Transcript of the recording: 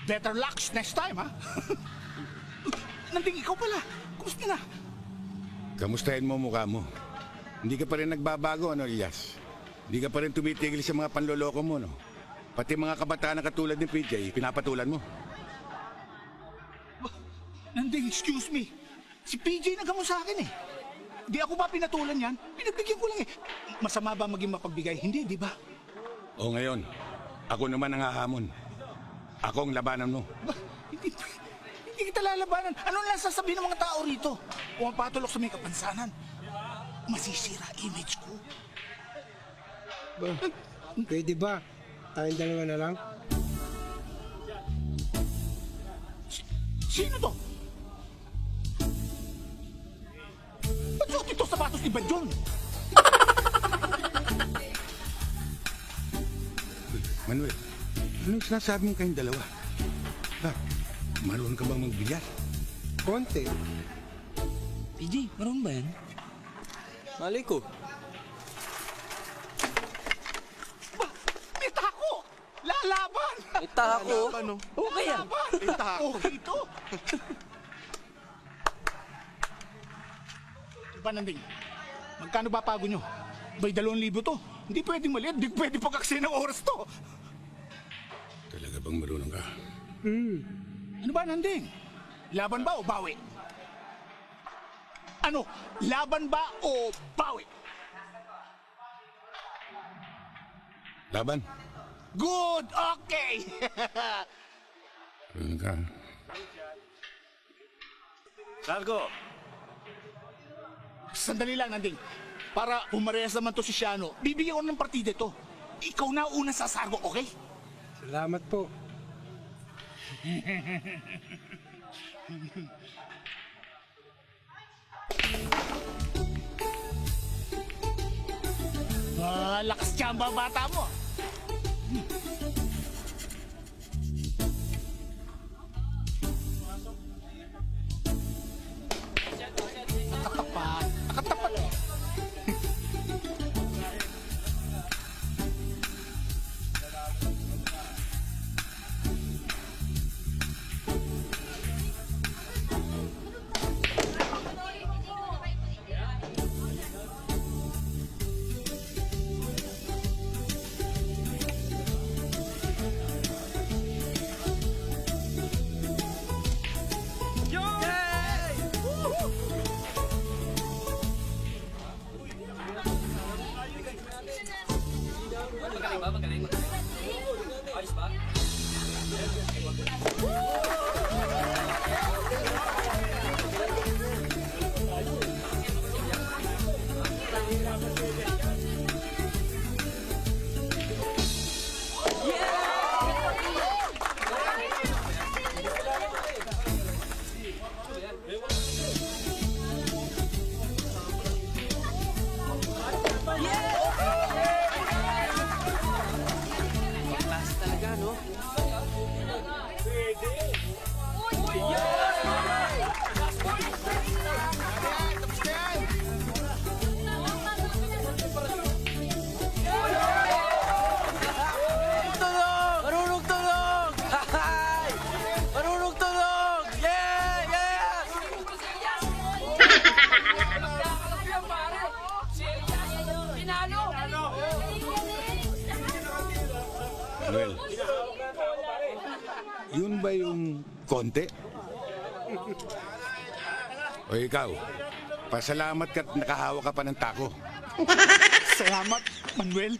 Better luck next time, ha? Nanding ikaw pala. Kumusta na? Kamustahin mo mukha mo. Hindi ka pa rin nagbabago, ano, Elias? Hindi ka pa rin tumitigil sa mga panloloko mo, no? Pati mga kabataan na katulad ni PJ, pinapatulan mo. Nanding, excuse me. Si PJ nagamo sa akin eh. Di ako ba pinatulan yan? Pinagbigyan ko lang eh. Masama ba maging mapagbigay? Hindi, di ba? O ngayon, ako naman ang hahamon. Ako ang labanan mo. Hindi kita lalabanan. Ano lang sasabihin ng mga tao rito? Pumapatulok sa may kapansanan. Masisira image ko. Pwede ba? Tayong dalawa na lang? Sino to? Ba't suot ito sapatos ni Badyon? Manuel, anong sinasabi mo kayong dalawa? Ha? Marunong ka bang magbilyar? Konti. PJ, marunong ba yan? Malay ko. May tako! Lalaban! May tako. Okay yan. Lalaban! May tako! Okay ito! Diba, Nanding? Magkano ba pago nyo? Ba'y 2,000 to? Hindi pwedeng maliit, hindi pwedeng pagkaksi ng oras to! Talaga bang marunong ka? Ano ba, Nanding? Laban ba o bawi? Ano? Laban ba o bawi? Laban? Good! Okay! Marunong ka. Sargo! Sandali lang, Nanding. Para pumarehas naman to si Shiano, bibigyan ko ng partida to. Ikaw na una sa Sargo, okay? Salamat po. Lakas tsamba bata mo. Nakatapat. Nakatapat eh. Magaling ba? Magaling. Ayos ba? Klase talaga, no? Marunong tulog! Hay! Marunong tulog! Yeah! Yeah! Manuel, yun ba yung konti? O ikaw, pasalamat ka't nakahawa ka pa ng tako. Salamat, Manuel.